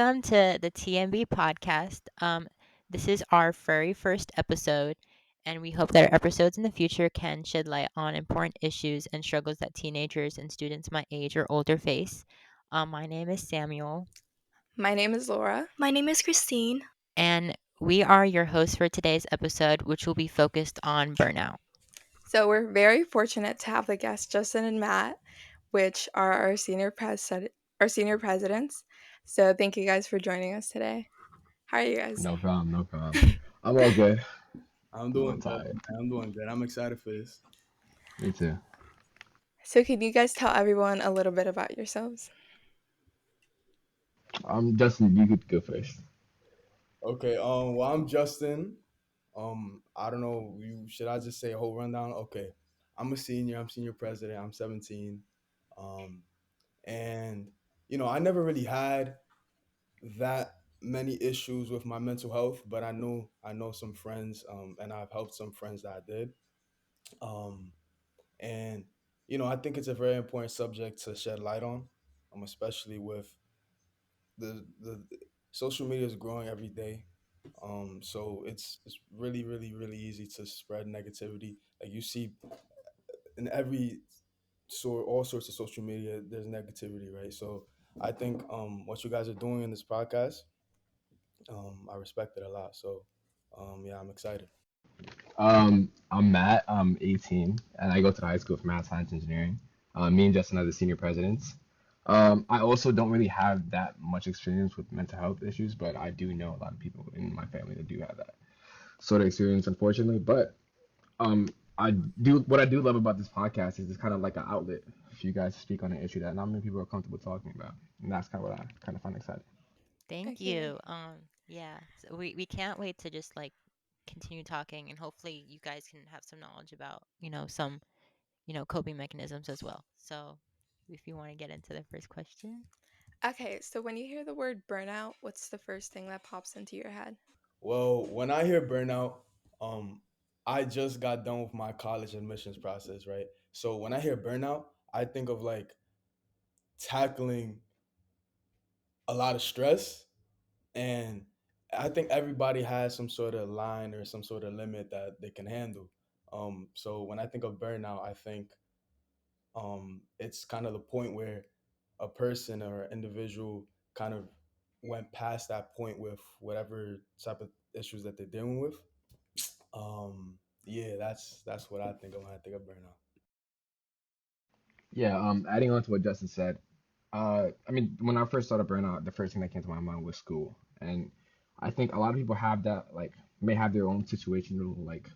welcome to the TMB podcast. This is our very first episode, and we hope that our episodes in the future can shed light on important issues and struggles that teenagers and students my age or older face. My name is Samuel, My name is Laura. My name is Christine. and we are your hosts for today's episode, which will be focused on burnout. So we're very fortunate to have the guests Justin and Matt, which are our senior presidents. So thank you guys for joining us today. How are you guys? No problem, no problem. I'm all good. I'm I'm doing good. tired. I'm doing good. I'm excited for this. Me too. So can you guys tell everyone a little bit about yourselves? Justin, you could go first. Okay. Well, I'm Justin. I don't know. You should I just say a whole rundown? Okay. I'm a senior. I'm senior president. I'm 17. Um, and I never really had that many issues with my mental health, but I know some friends. And I've helped some friends that I did. Um, and I think it's a very important subject to shed light on, especially with the social media is growing every day. So it's really really really easy to spread negativity. Like you see in every all sorts of social media, there's negativity, right? So I think what you guys are doing in this podcast, I respect it a lot. So yeah, I'm excited. I'm Matt. I'm 18, and I go to the high school for math science engineering. Me and Justin are the senior presidents. I also don't really have that much experience with mental health issues, but I do know a lot of people in my family that do have that sort of experience, unfortunately. But um, I do what I do love about this podcast is it's kind of like an outlet for you guys to speak on an issue that not many people are comfortable talking about, and that's kind of what I kind of find exciting. Thank Okay. you. Yeah, so we can't wait to just like continue talking, and hopefully you guys can have some knowledge about some coping mechanisms as well. So, if you want to get into the first question. Okay, so when you hear the word burnout, what's the first thing that pops into your head? Well, when I hear burnout, um, I just got done with my college admissions process, right? So when I hear burnout, I think of like tackling a lot of stress, and I think everybody has some sort of line or some sort of limit that they can handle. So when I think of burnout, I think it's kind of the point where a person or an individual kind of went past that point with whatever type of issues that they're dealing with. Yeah, that's what I think of when I think of burnout. Yeah, adding on to what Justin said, I mean, when I first started burnout, the first thing that came to my mind was school, and I think a lot of people have that, like, may have their own situational like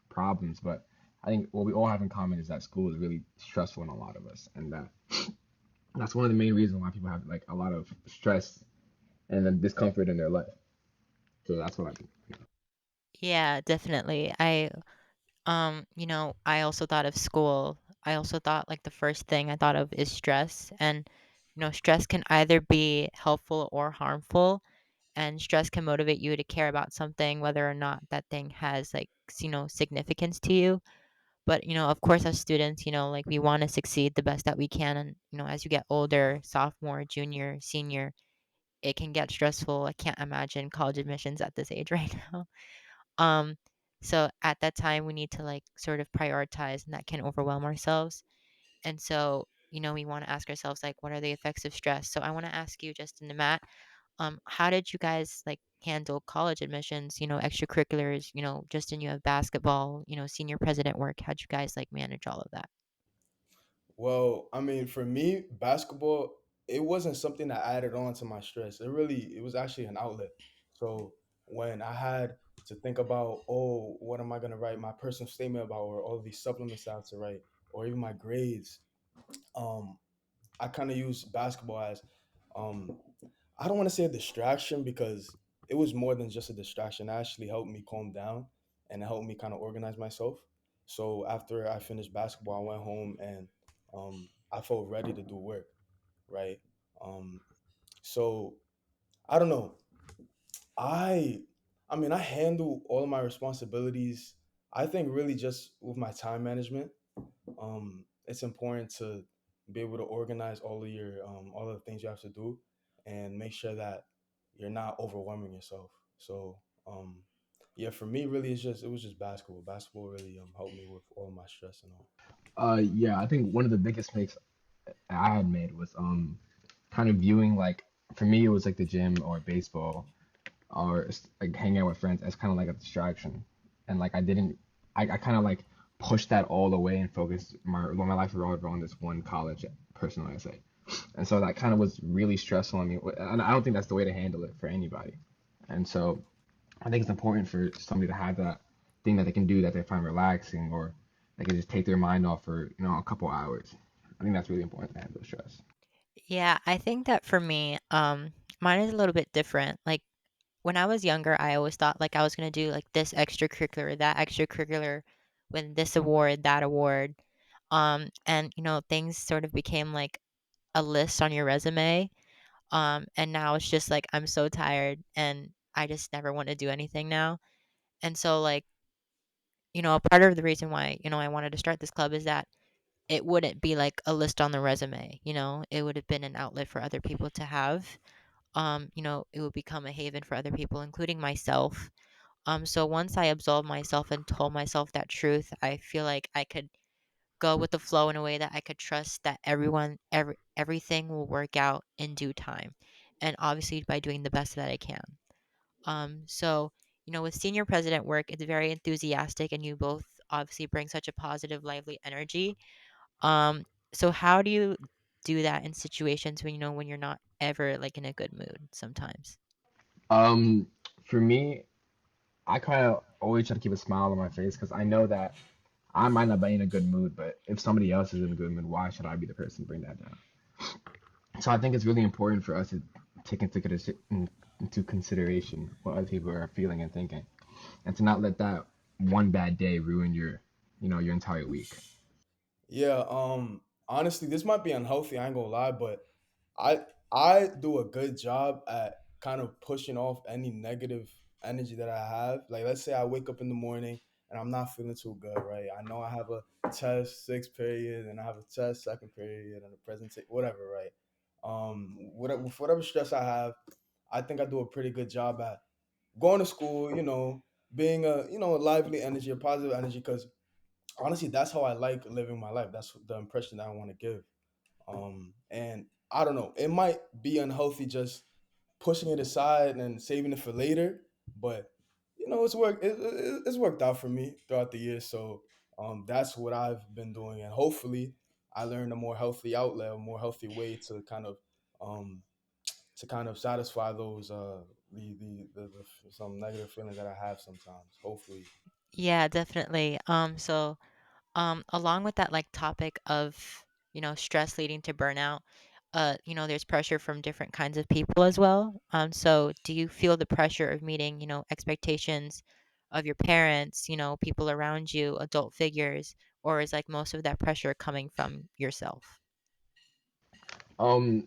problems, but I think what we all have in common is that school is really stressful in a lot of us, and that's one of the main reasons why people have like a lot of stress and then discomfort in their life. So that's what I think. Yeah, definitely. I also thought of school. I also thought like the first thing I thought of is stress, and stress can either be helpful or harmful, and stress can motivate you to care about something whether or not that thing has like significance to you. But of course, as students, like we want to succeed the best that we can, and as you get older, sophomore, junior, senior, it can get stressful. I can't imagine college admissions at this age right now. Um, so at that time, we need to like sort of prioritize, and that can overwhelm ourselves. And so, we want to ask ourselves like, what are the effects of stress? So I want to ask you, Justin and Matt, how did you guys like handle college admissions? Extracurriculars. Justin, you have basketball. Senior president work. How'd you guys like manage all of that? Well, I mean, for me, basketball, it wasn't something that added on to my stress. It was actually an outlet. So when I had to think about, oh, what am I gonna write my personal statement about, or all these supplements I have to write, or even my grades, um, I kind of used basketball as, um, I don't want to say a distraction because it was more than just a distraction. It actually helped me calm down and it helped me kind of organize myself. So after I finished basketball, I went home and I felt ready to do work, right? Um, so I don't know. I I mean, I handle all of my responsibilities. I think really just with my time management. It's important to be able to organize all of the things you have to do, and make sure that you're not overwhelming yourself. So yeah, for me, really, it was just basketball. Basketball really helped me with all my stress and all. Yeah, I think one of the biggest mistakes I had made was kind of viewing like for me it was like the gym or baseball or like hanging out with friends as kind of like a distraction, and like I didn't I kind of like pushed that all away and focused my life revolved around this one college personally I say, and so that kind of was really stressful on me, and I don't think that's the way to handle it for anybody, and so I think it's important for somebody to have that thing that they can do that they find relaxing or they can just take their mind off for a couple hours. I think that's really important to handle stress. Yeah, I think that for me, mine is a little bit different. Like when I was younger, I always thought like I was gonna do like this extracurricular, that extracurricular, win this award, that award. And things sort of became like a list on your resume. And now it's just like I'm so tired and I just never want to do anything now. And so like, a part of the reason why, I wanted to start this club is that it wouldn't be like a list on the resume, it would have been an outlet for other people to have. It would become a haven for other people, including myself. So once I absolved myself and told myself that truth, I feel like I could go with the flow in a way that I could trust that everything will work out in due time. And obviously by doing the best that I can. So, with senior president work, it's very enthusiastic and you both obviously bring such a positive, lively energy. Um, so how do you do that in situations when when you're not ever like in a good mood sometimes? Um, for me, I kind of always try to keep a smile on my face because I know that I might not be in a good mood, but if somebody else is in a good mood, why should I be the person to bring that down? So I think it's really important for us to take into consideration what other people are feeling and thinking, and to not let that one bad day ruin your entire week. Yeah, honestly, this might be unhealthy. I ain't gonna lie, but I I do a good job at kind of pushing off any negative energy that I have. Like, let's say I wake up in the morning and I'm not feeling too good, right? I know I have a test sixth period and I have a test second period and a presentation, whatever, right? Whatever stress I have, I think I do a pretty good job at going to school. Being a lively energy, a positive energy, because honestly, that's how I like living my life. That's the impression that I want to give. And I don't know, it might be unhealthy just pushing it aside and saving it for later, but it's worked out for me throughout the years. So that's what I've been doing, and hopefully, I learned a more healthy outlet, a more healthy way um, to kind of satisfy those the some negative feelings that I have sometimes. Hopefully. Yeah, definitely. Along with that like topic of, stress leading to burnout, there's pressure from different kinds of people as well. So do you feel the pressure of meeting, expectations of your parents, people around you, adult figures, or is like most of that pressure coming from yourself? Um,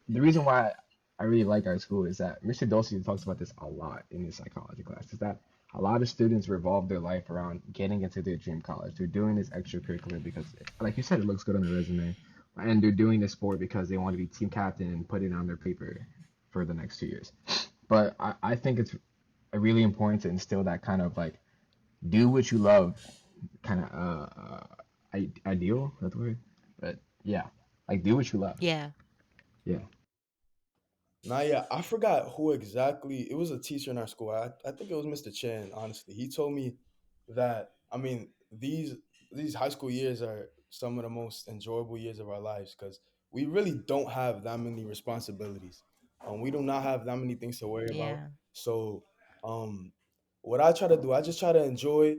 the reason why I really like our school is that Mr. Dulce talks about this a lot in his psychology class. Is that a lot of students revolve their life around getting into their dream college. They're doing this extracurricular because, like you said, it looks good on the resume, and they're doing this sport because they want to be team captain and put it on their paper for the next 2 years. But I think it's really important to instill that kind of like do what you love, kind of ideal. That's the word, but yeah, like do what you love. Yeah. Yeah. Nah, yeah, I forgot who exactly. It was a teacher in our school. I think it was Mr. Chen. Honestly, he told me that. I mean, these high school years are some of the most enjoyable years of our lives because we really don't have that many responsibilities. We do not have that many things to worry about. Yeah. So, um, what I try to do, I just try to enjoy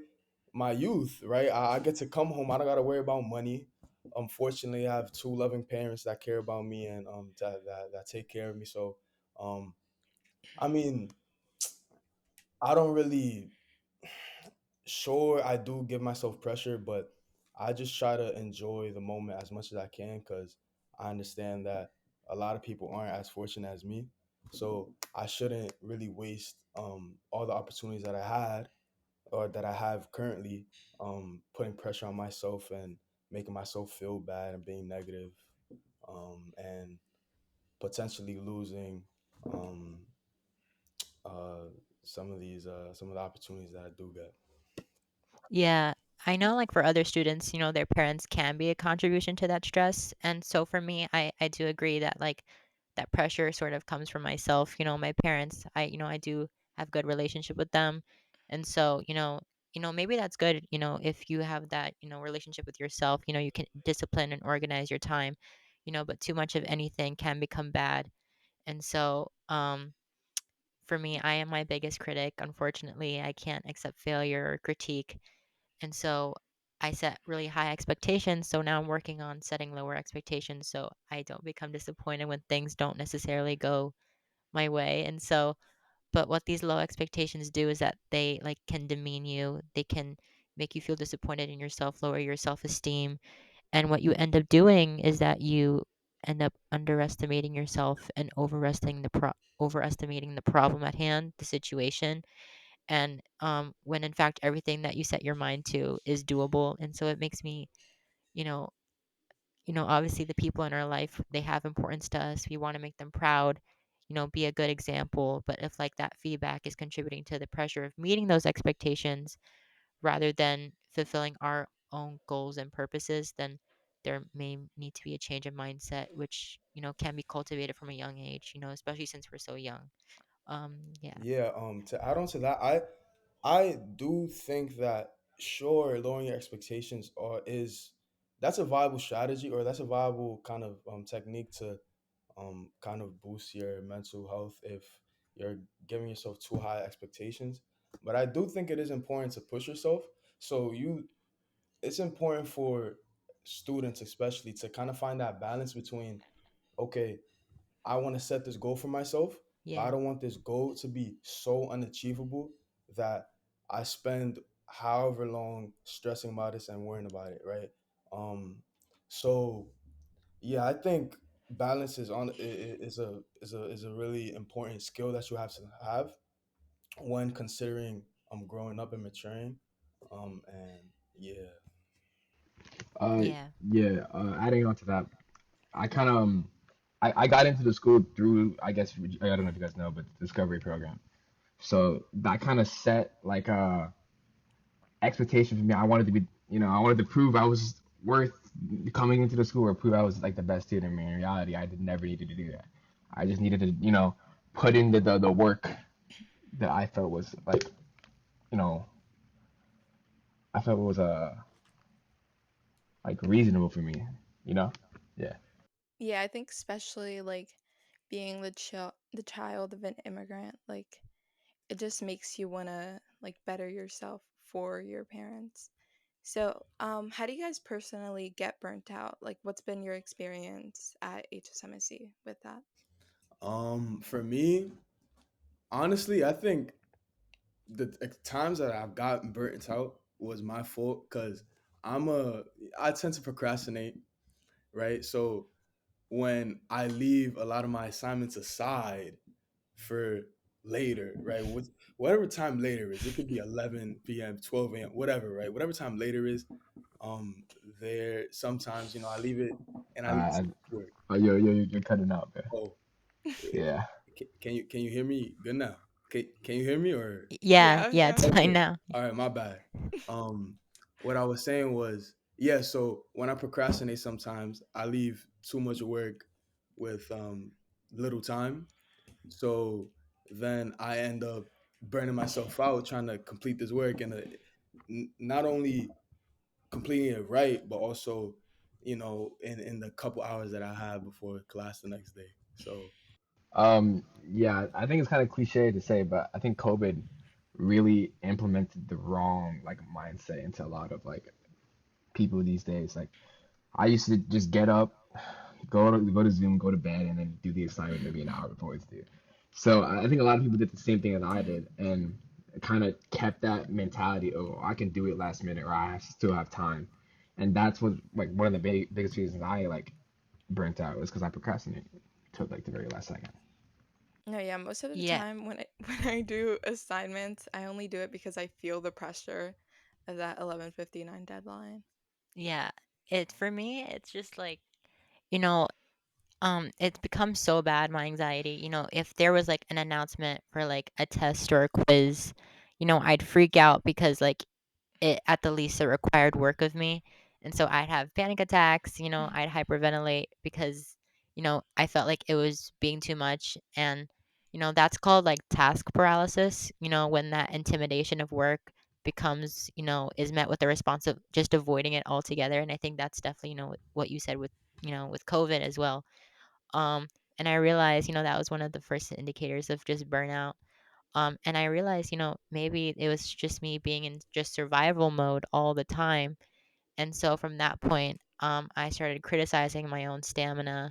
my youth. Right, I get to come home. I don't got to worry about money. Unfortunately, I have two loving parents that care about me and that take care of me. So, um, I mean, I don't really sure I do give myself pressure, but I just try to enjoy the moment as much as I can because I understand that a lot of people aren't as fortunate as me. So I shouldn't really waste all the opportunities that I had or that I have currently, putting pressure on myself and making myself feel bad and being negative. And potentially losing um, uh, some of the opportunities that I do get. Yeah, I know like for other students, their parents can be a contribution to that stress. And so for me, I do agree that like that pressure sort of comes from myself. My parents, I do have good relationship with them. And so, maybe that's good, if you have that, relationship with yourself, you can discipline and organize your time, but too much of anything can become bad. And so, for me, I am my biggest critic. Unfortunately, I can't accept failure or critique, and so I set really high expectations. So now I'm working on setting lower expectations so I don't become disappointed when things don't necessarily go my way. And so, but what these low expectations do is that they like can demean you. They can make you feel disappointed in yourself, lower your self-esteem. And what you end up doing is that you end up underestimating yourself and overestimating the problem at hand, the situation, and when in fact everything that you set your mind to is doable. And so it makes me, you know obviously the people in our life, they have importance to us. We want to make them proud, be a good example. But if like that feedback is contributing to the pressure of meeting those expectations rather than fulfilling our own goals and purposes, then there may need to be a change of mindset, which can be cultivated from a young age, especially since we're so young. Yeah. Yeah. To add on to that, I do think that sure, lowering your expectations or is that's a viable strategy, or that's a viable kind of technique to kind of boost your mental health if you're giving yourself too high expectations. But I do think it is important to push yourself. So it's important for students especially to kind of find that balance between, okay, I want to set this goal for myself, but I Yeah. don't want this goal to be so unachievable that I spend however long stressing about this and worrying about it, right? Um, so yeah, I think balance is a really important skill that you have to have when considering growing up and maturing. And yeah. Uh, Yeah. yeah. Adding on to that, I kind of I got into the school through, I guess, I don't know if you guys know, but the Discovery program. So that kind of set like expectation for me. I wanted to be, I wanted to prove I was worth coming into the school, or prove I was like the best student. I mean, in reality, I did never needed to do that. I just needed to, put in the work that I felt was like, you know, I felt was like reasonable for me, you know? Yeah. Yeah, I think especially like being the child of an immigrant, like it just makes you want to like better yourself for your parents. So, how do you guys personally get burnt out? Like, what's been your experience at HSMSC with that? For me, honestly, I think the times that I've gotten burnt out was my fault because I'm a I tend to procrastinate, right? So when I leave a lot of my assignments aside for later, right? Whatever time later is, it could be 11 p.m., 12 a.m., whatever, right? Whatever time later is, um, there sometimes I leave it and I leave Uh, too much work. oh, you're cutting out, man. Oh, Yeah. can you hear me good now? Can you hear me or? Yeah, Yeah, yeah, yeah. it's fine Okay. now. All right, my bad. What I was saying was, yeah, so when I procrastinate sometimes, I leave too much work with little time. So then I end up burning myself out trying to complete this work and not only completing it right, but also, in the couple hours that I have before class the next day. So Yeah, I think it's kind of cliche to say, but I think COVID really implemented the wrong like mindset into a lot of like people these days. Like I used to just get up, go to Zoom, go to bed, and then do the assignment maybe an hour before it's due. So I think a lot of people did the same thing as I did, and kind of kept that mentality. Oh, I can do it last minute, or still have time, and that's what like one of the biggest reasons I like burnt out was because I procrastinated till like the very last second. No, yeah, most of the Yeah. time when I when I do assignments, I only do it because I feel the pressure of that 11:59 deadline. Yeah. It for me, it's just like, you know, It's become so bad, my anxiety. If there was like an announcement for like a test or a quiz, I'd freak out because like it at the least it required work of me. And so I'd have panic attacks, I'd hyperventilate because, I felt like it was being too much. And, that's called like task paralysis, when that intimidation of work becomes, is met with the response of just avoiding it altogether. And I think that's definitely, what you said with, with COVID as well. Um, and I realized, that was one of the first indicators of just burnout. And I realized, maybe it was just me being in just survival mode all the time. And so from that point, I started criticizing my own stamina,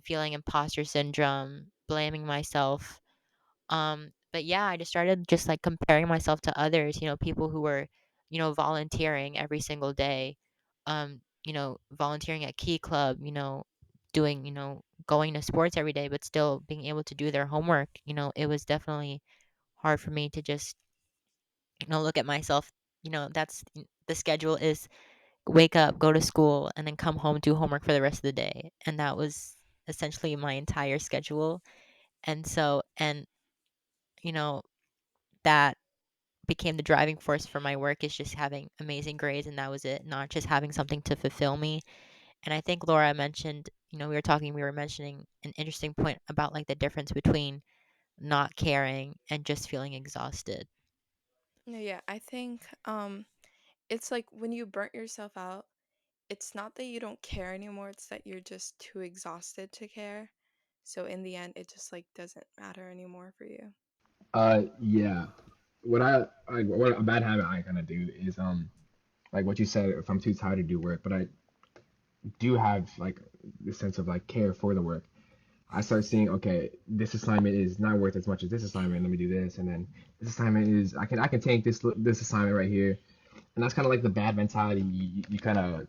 feeling imposter syndrome, blaming myself. But yeah, I just started just like comparing myself to others, people who were, volunteering every single day, volunteering at Key Club, doing, going to sports every day, but still being able to do their homework. It was definitely hard for me to just, look at myself. That's the schedule is wake up, go to school, and then come home, do homework for the rest of the day. And that was essentially my entire schedule. And so, and, you know, that became the driving force for my work is just having amazing grades. And that was it, not just having something to fulfill me. And I think Laura mentioned, we were mentioning an interesting point about like the difference between not caring and just feeling exhausted. No, yeah, I think it's like when you burnt yourself out, it's not that you don't care anymore, it's that you're just too exhausted to care. So in the end, it just like doesn't matter anymore for you. Yeah. What a bad habit I kind of do is like what you said. If I'm too tired to do work, but I do have like the sense of like care for the work. I start seeing, okay, this assignment is not worth as much as this assignment. Let me do this, and then this assignment is I can take this assignment right here, and that's kind of like the bad mentality you kind of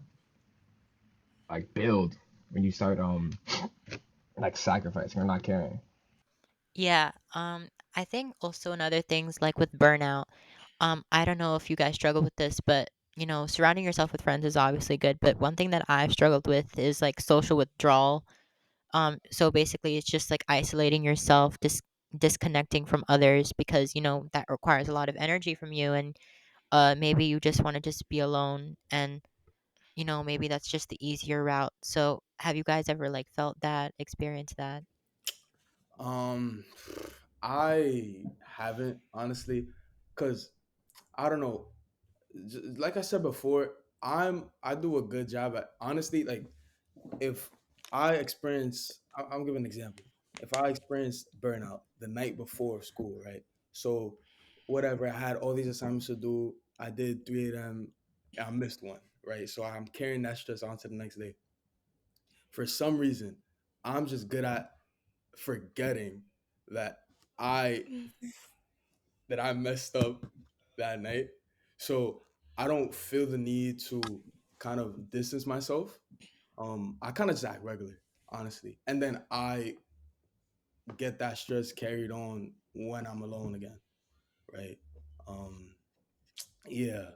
like build when you start like sacrificing or not caring. Yeah, I think also another things like with burnout, I don't know if you guys struggle with this, but surrounding yourself with friends is obviously good, but one thing that I've struggled with is like social withdrawal. So basically it's just like isolating yourself, disconnecting from others because that requires a lot of energy from you, and maybe you just want to just be alone, and maybe that's just the easier route. So have you guys ever like felt that, experienced that? Um, I haven't honestly, cause I don't know. Like I said before, I do a good job at honestly. Like if I experience, I'm giving an example. If I experience burnout the night before school, right? So whatever, I had all these assignments to do. I did three of them. I missed one, right? So I'm carrying that stress on to the next day. For some reason, I'm just good at forgetting that I that I messed up that night. So I don't feel the need to kind of distance myself. I kind of just act regular, honestly. And then I get that stress carried on when I'm alone again, right? Um, yeah.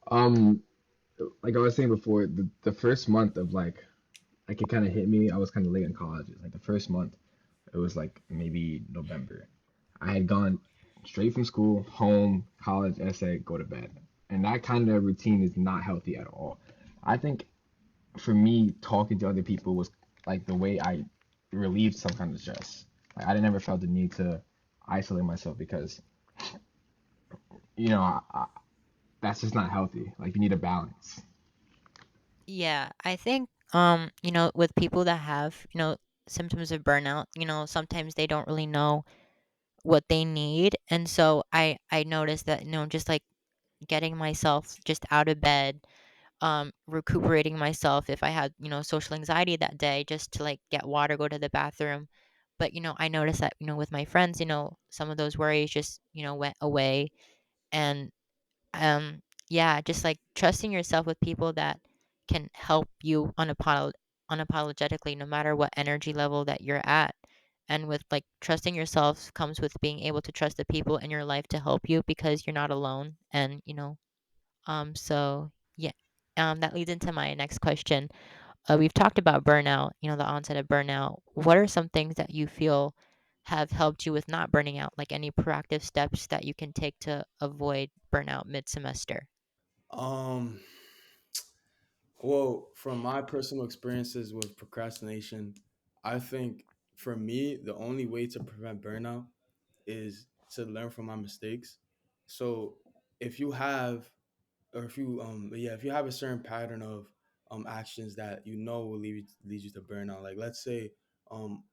Um, like I was saying before, the first month of like it kind of hit me. I was kind of late in college. Like the first month, it was like maybe November. I had gone straight from school, home, college, essay, go to bed. And that kind of routine is not healthy at all. I think for me, talking to other people was like the way I relieved some kind of stress. Like I never felt the need to isolate myself because, that's just not healthy. Like you need a balance. Yeah, I think with people that have, symptoms of burnout, sometimes they don't really know what they need. And so I noticed that, just like getting myself just out of bed, recuperating myself if I had, social anxiety that day, just to like get water, go to the bathroom. But I noticed that, with my friends, some of those worries just, went away. And yeah, just like trusting yourself with people that can help you unapologetically, no matter what energy level that you're at. And with like trusting yourself comes with being able to trust the people in your life to help you because you're not alone. And so yeah, that leads into my next question. we've talked about burnout, the onset of burnout. What are some things that you feel have helped you with not burning out? Like any proactive steps that you can take to avoid burnout mid semester? Um, well, from my personal experiences with procrastination, I think for me, the only way to prevent burnout is to learn from my mistakes. So if you have, or if you, yeah, if you have a certain pattern of actions that you know will lead you to burnout, like let's say,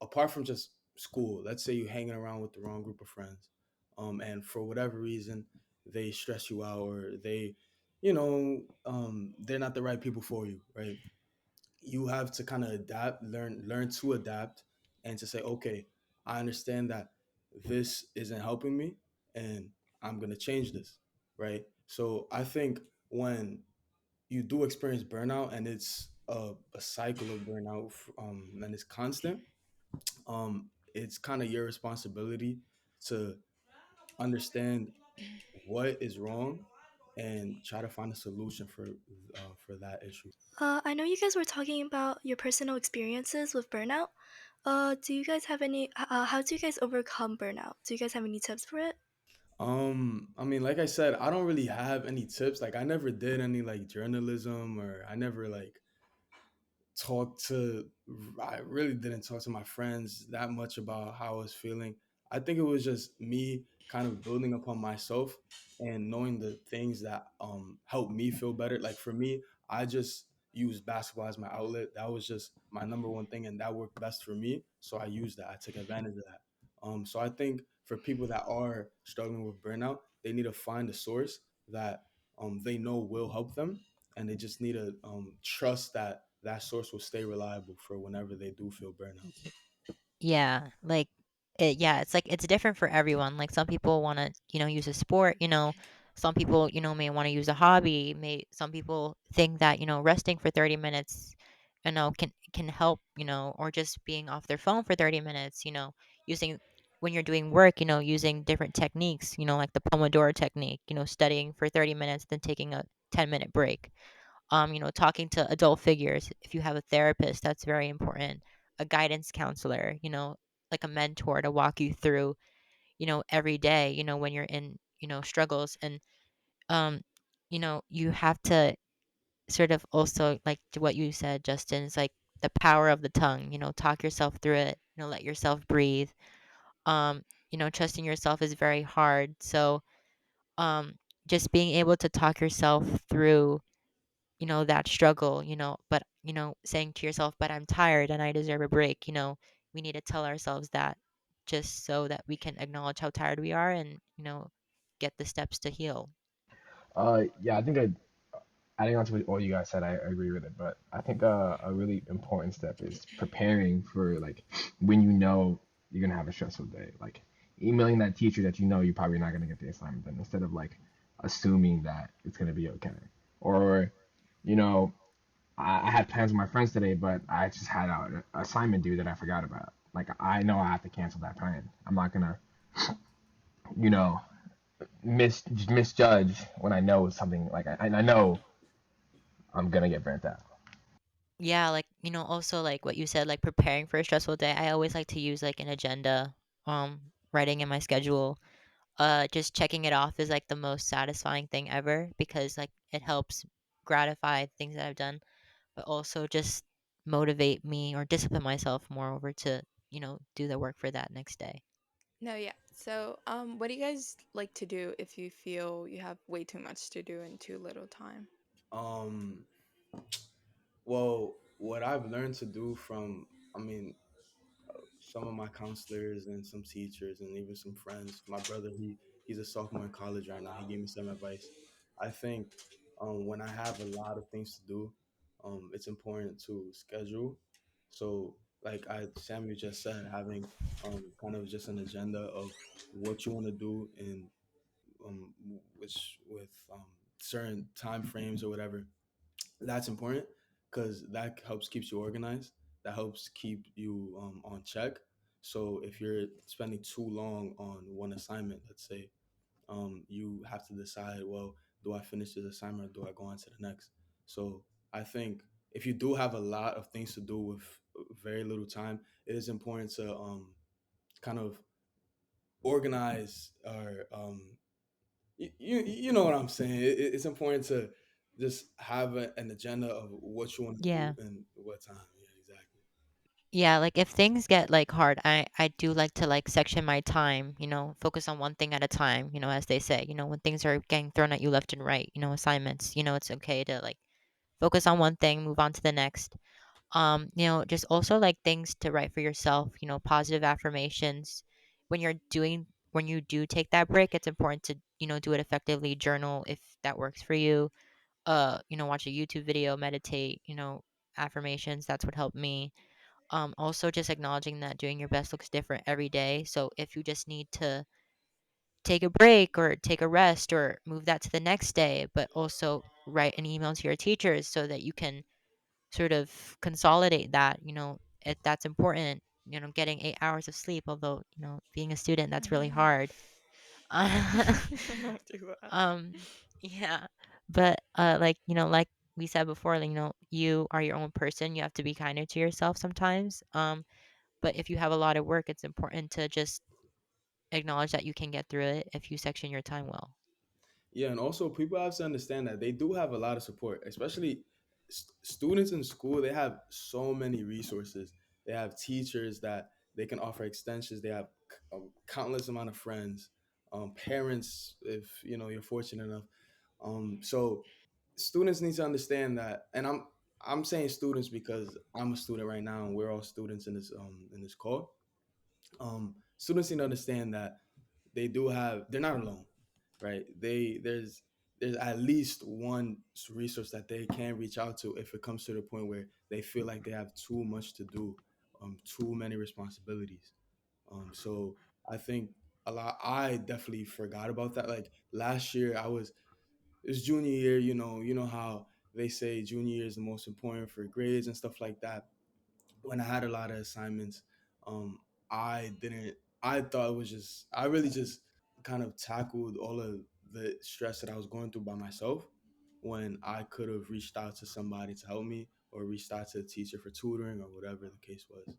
apart from just school, let's say you're hanging around with the wrong group of friends, and for whatever reason they stress you out, or they, they're not the right people for you, right? You have to kind of adapt, learn to adapt, and to say, okay, I understand that this isn't helping me, and I'm gonna change this, right? So I think when you do experience burnout, and it's a cycle of burnout, and it's constant, it's kind of your responsibility to understand what is wrong and try to find a solution for that issue. I know you guys were talking about your personal experiences with burnout. Do you guys have any? How do you guys overcome burnout? Do you guys have any tips for it? I mean, like I said, I don't really have any tips. Like, I never did any like journalism, or I never like talked to I really didn't talk to my friends that much about how I was feeling. I think it was just me kind of building upon myself and knowing the things that helped me feel better. Like for me, I just used basketball as my outlet. That was just my number one thing, and that worked best for me. So I used that. I took advantage of that. So I think for people that are struggling with burnout, they need to find a source that they know will help them, and they just need to trust that that source will stay reliable for whenever they do feel burnout. Yeah, like yeah, it's like it's different for everyone. Like some people want to, use a sport, some people, may want to use a hobby. May Some people think that, resting for 30 minutes, can help, or just being off their phone for 30 minutes, using when you're doing work, using different techniques, like the Pomodoro technique, studying for 30 minutes, then taking a 10-minute break. Talking to adult figures. If you have a therapist, that's very important. A guidance counselor, like a mentor to walk you through, every day, when you're in, struggles. And, um, you have to sort of also, like to what you said, Justin, it's like the power of the tongue, talk yourself through it, let yourself breathe. Um, Trusting yourself is very hard. So, um, just being able to talk yourself through that struggle, but, saying to yourself, but I'm tired and I deserve a break, we need to tell ourselves that just so that we can acknowledge how tired we are and, get the steps to heal. Yeah, I think adding on to what all you guys said, I agree with it. But I think a really important step is preparing for like when you know you're gonna have a stressful day, like emailing that teacher that you know you're probably not gonna get the assignment done, instead of like assuming that it's gonna be okay. Or, you know, I had plans with my friends today, but I just had an assignment due that I forgot about. Like I know I have to cancel that plan. I'm not gonna, you know, misjudge when I know something like I know I'm gonna get burnt out. Yeah, like, also like what you said, like preparing for a stressful day. I always like to use like an agenda, writing in my schedule. Just checking it off is like the most satisfying thing ever because like it helps gratify things that I've done, but also just motivate me or discipline myself moreover to, do the work for that next day. No, yeah. So, what do you guys like to do if you feel you have way too much to do in too little time? Um, well, what I've learned to do from, I mean, some of my counselors and some teachers and even some friends. My brother, he's a sophomore in college right now. He gave me some advice. I think when I have a lot of things to do, it's important to schedule. So, like Samuel just said, having kind of just an agenda of what you want to do and which with certain time frames or whatever, that's important because that helps keeps you organized. That helps keep you on check. So if you're spending too long on one assignment, let's say, you have to decide, well, do I finish this assignment or do I go on to the next? So I think if you do have a lot of things to do with very little time, it is important to kind of organize or you know what I'm saying. It's important to just have an agenda of what you want to Yeah. do and what time. Yeah, exactly. Yeah, like if things get like hard, I do like to like section my time, focus on one thing at a time, as they say, when things are getting thrown at you left and right, assignments, it's okay to like focus on one thing, move on to the next. Just also like things to write for yourself, positive affirmations. When you do take that break, it's important to, do it effectively, journal if that works for you. Watch a YouTube video, meditate, affirmations, that's what helped me. Also just acknowledging that doing your best looks different every day. So if you just need to take a break or take a rest or move that to the next day, but also write an email to your teachers so that you can sort of consolidate that, if that's important, getting 8 hours of sleep, although, being a student, that's really hard. Don't do that. um, yeah. But like, like we said before, like, you are your own person. You have to be kinder to yourself sometimes. But if you have a lot of work, it's important to just acknowledge that you can get through it if you section your time well. Yeah, and also people have to understand that they do have a lot of support, especially students in school. They have so many resources. They have teachers that they can offer extensions. They have a countless amount of friends, parents, if you know you're fortunate enough. So students need to understand that, and I'm saying students because I'm a student right now, and we're all students in this call. Students need to understand that they're not alone, right? There's at least one resource that they can reach out to if it comes to the point where they feel like they have too much to do, too many responsibilities. So I think I definitely forgot about that. Like last year, it's junior year. You know how they say junior year is the most important for grades and stuff like that. When I had a lot of assignments, um, I didn't. I thought it was just. I really just kind of tackled all of the stress that I was going through by myself. When I could have reached out to somebody to help me, or reached out to a teacher for tutoring, or whatever the case was.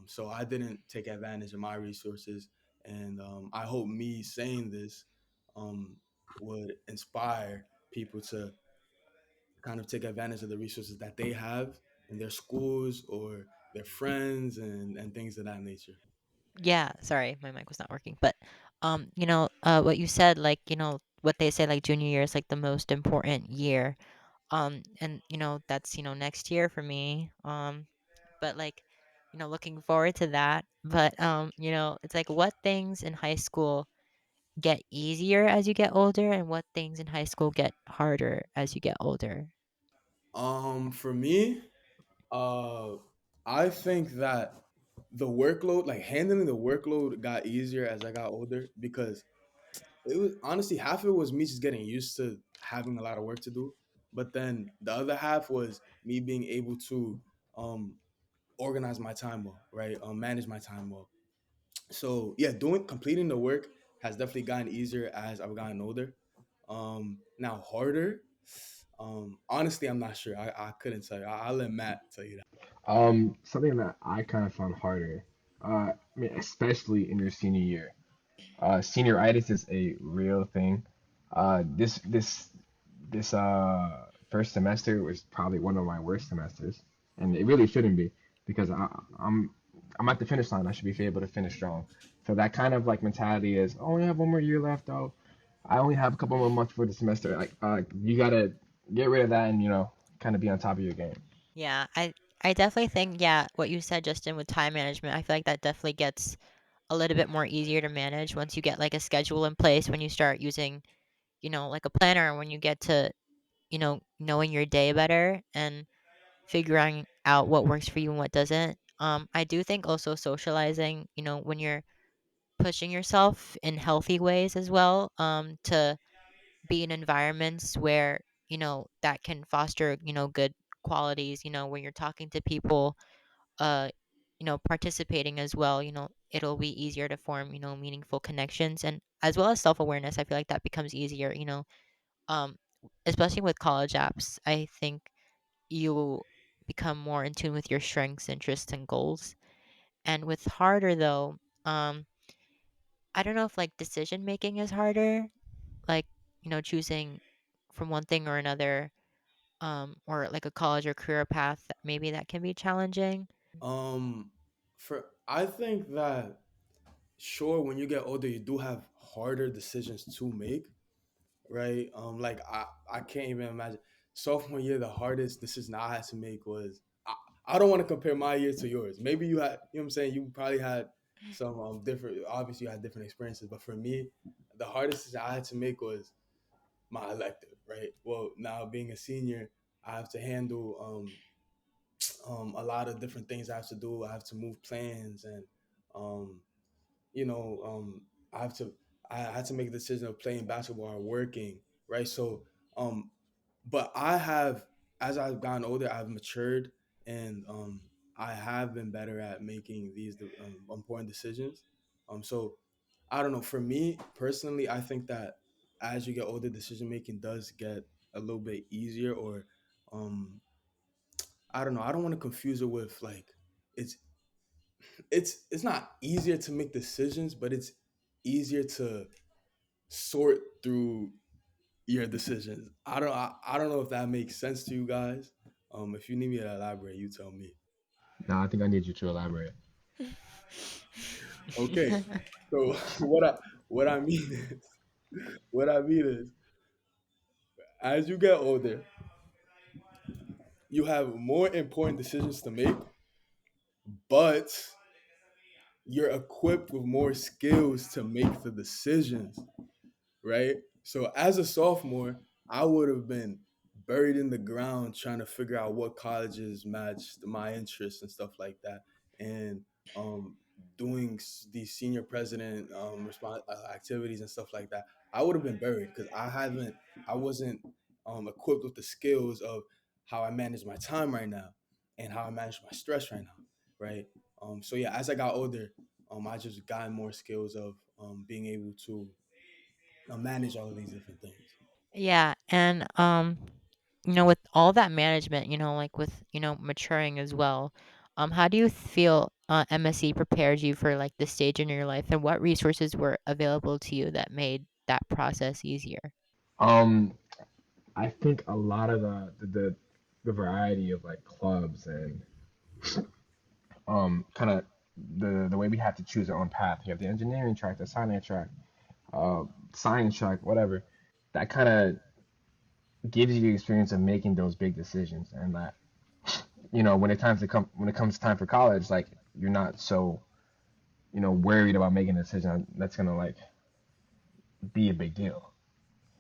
So I didn't take advantage of my resources, and I hope me saying this um, would inspire people to kind of take advantage of the resources that they have in their schools or their friends and things of that nature. Yeah, sorry, my mic was not working. But what you said, like, what they say, like junior year is like the most important year. And that's, next year for me. But like, looking forward to that. But it's like what things in high school get easier as you get older and what things in high school get harder as you get older. For me, uh, I think that the workload, like handling the workload, got easier as I got older because it was honestly half of it was me just getting used to having a lot of work to do, but then the other half was me being able to um, organize my time well, right? Manage my time well. So yeah, doing completing the work has definitely gotten easier as I've gotten older. Now harder. Honestly, I'm not sure. I couldn't tell you. I'll let Matt tell you that. Something that I kind of found harder, I mean, especially in your senior year. Senioritis is a real thing. This first semester was probably one of my worst semesters, and it really shouldn't be because I'm at the finish line. I should be able to finish strong. So that kind of like mentality is, oh, I only have one more year left. Oh, I only have a couple more months for the semester. Like, you gotta get rid of that and kind of be on top of your game. Yeah, I definitely think, yeah, what you said, Justin, with time management, I feel like that definitely gets a little bit more easier to manage once you get like a schedule in place, when you start using, like a planner, when you get to, knowing your day better and figuring out what works for you and what doesn't. I do think also socializing, when you're pushing yourself in healthy ways as well, to be in environments where, that can foster, good qualities, when you're talking to people, uh, participating as well, it'll be easier to form, meaningful connections, and as well as self-awareness. I feel like that becomes easier, um, especially with college apps. I think you become more in tune with your strengths, interests, and goals. And with harder though, I don't know if like decision making is harder, like, choosing from one thing or another, or like a college or career path, maybe that can be challenging. Um, for I think that sure, when you get older, you do have harder decisions to make, right? Like I can't even imagine sophomore year. The hardest decision I had to make was I don't want to compare my year to yours. Maybe you had, you know what I'm saying. You probably had some different. Obviously, you had different experiences, but for me, the hardest decision I had to make was my elective, right? Well, now being a senior, I have to handle a lot of different things I have to do. I have to move plans and um, you know, I have to I had to make a decision of playing basketball or working, right? So but I have as I've gotten older, I've matured and I have been better at making these important decisions. So I don't know. For me personally, I think that as you get older, decision making does get a little bit easier, or um, I don't know. I don't want to confuse it with like it's it's not easier to make decisions, but it's easier to sort through your decisions. I don't know if that makes sense to you guys. If you need me to elaborate, you tell me. Now I think I need you to elaborate. Okay. So what I mean is what I mean is as you get older, you have more important decisions to make, but you're equipped with more skills to make the decisions, right? So as a sophomore, I would have been buried in the ground trying to figure out what colleges matched my interests and stuff like that, and um, doing these senior president activities and stuff like that. I would have been buried because I wasn't equipped with the skills of how I manage my time right now and how I manage my stress right now, right? So yeah, as I got older, I just got more skills of being able to manage all of these different things. Yeah, and with all that management, like with, maturing as well, how do you feel MSc prepared you for like this stage in your life, and what resources were available to you that made that process easier? Um, I think a lot of the variety of like clubs and kind of the way we have to choose our own path. You have the engineering track, the uh, science track, whatever. That kind of gives you the experience of making those big decisions, and that when it comes time for college, like you're not so worried about making a decision that's gonna like be a big deal.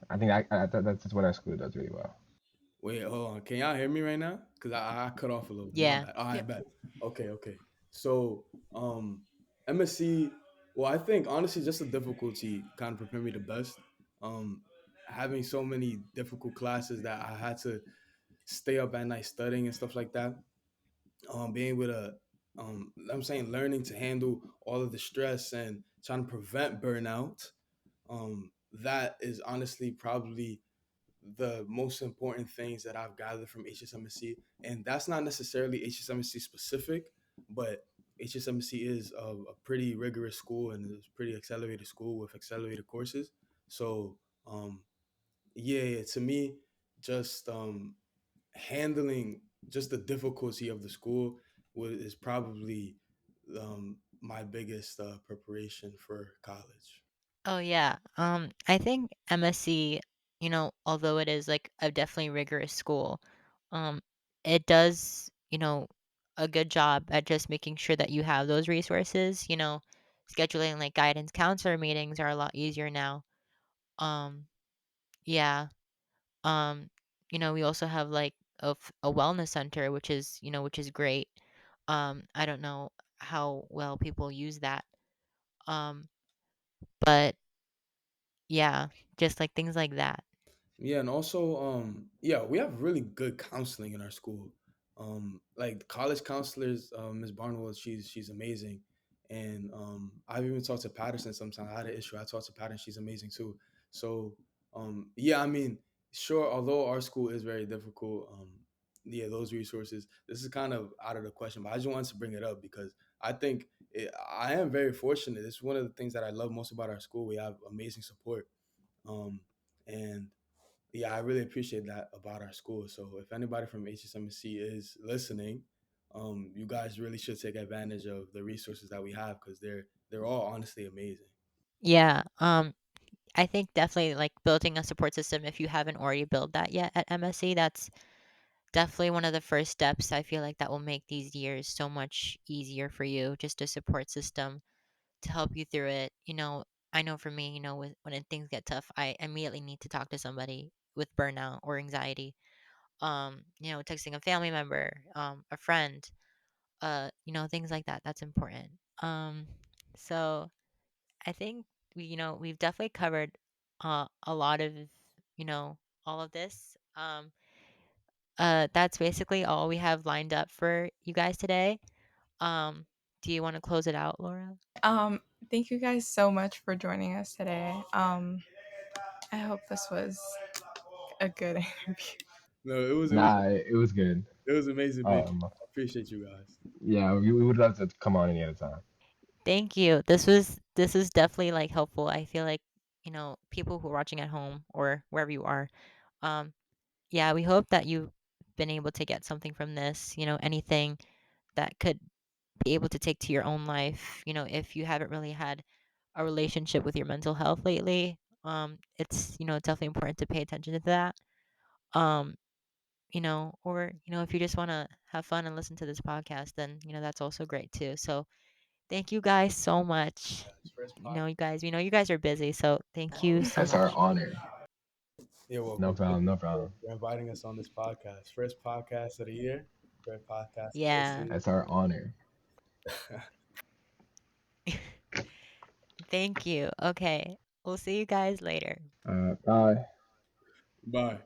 I think that's what our school does really well. Wait, hold on. Can y'all hear me right now? Cause I cut off a little bit. My Yeah. bad. All right, Yep. bet. Okay, okay. So MSc. Well, I think honestly, just the difficulty kind of prepared me the best. Um, Having so many difficult classes that I had to stay up at night studying and stuff like that. Being able to, I'm saying, learning to handle all of the stress and trying to prevent burnout. That is honestly probably the most important things that I've gathered from HSMSC. And that's not necessarily HSMSC specific, but HSMSC is a pretty rigorous school and it's a pretty accelerated school with accelerated courses. So, yeah, to me, just handling just the difficulty of the school is probably my biggest preparation for college. Oh yeah. I think MSc, although it is like a definitely rigorous school, um, it does, a good job at just making sure that you have those resources. Scheduling like guidance counselor meetings are a lot easier now. Um, yeah. Um, we also have like a wellness center, which is great. I don't know how well people use that. Um, but yeah, just like things like that. Yeah, and also, yeah, we have really good counseling in our school. Like the college counselors, Ms. Barnwell, she's amazing, and I've even talked to Patterson sometimes. I had an issue. I talked to Patterson. She's amazing too. So, yeah, I mean, sure, although our school is very difficult, yeah, those resources. This is kind of out of the question, but I just wanted to bring it up because I think I am very fortunate. It's one of the things that I love most about our school. We have amazing support, and yeah, I really appreciate that about our school. So if anybody from HSMC is listening, you guys really should take advantage of the resources that we have because they're all honestly amazing. Yeah, I think definitely, like, building a support system, if you haven't already built that yet at MSC, that's definitely one of the first steps. I feel like that will make these years so much easier for you, just a support system to help you through it. I know for me, when things get tough, I immediately need to talk to somebody with burnout or anxiety. Texting a family member, a friend, things like that. That's important. So I think we've definitely covered a lot of, all of this. That's basically all we have lined up for you guys today. Um, do you want to close it out, Laura? Um, thank you guys so much for joining us today. I hope this was a good interview. No, it was Nah, it was good. it was amazing being. Um, I appreciate you guys. yeah, we would love to come on any other time. Thank you. This is definitely like helpful. I feel like, people who are watching at home or wherever you are, um, yeah, we hope that you've been able to get something from this, anything that could be able to take to your own life. If you haven't really had a relationship with your mental health lately, it's, definitely important to pay attention to that. Um, or, if you just want to have fun and listen to this podcast, then, that's also great too. So thank you guys so much. Yes, first You podcast. guys, we know you guys are busy, so thank you so That's our much. honor. You're No welcome. Thank problem. you No problem. for inviting us on this podcast. First podcast of the year. First podcast of the Yeah. That's our honor. season. Thank you. Okay. We'll see you guys later. Bye. Bye.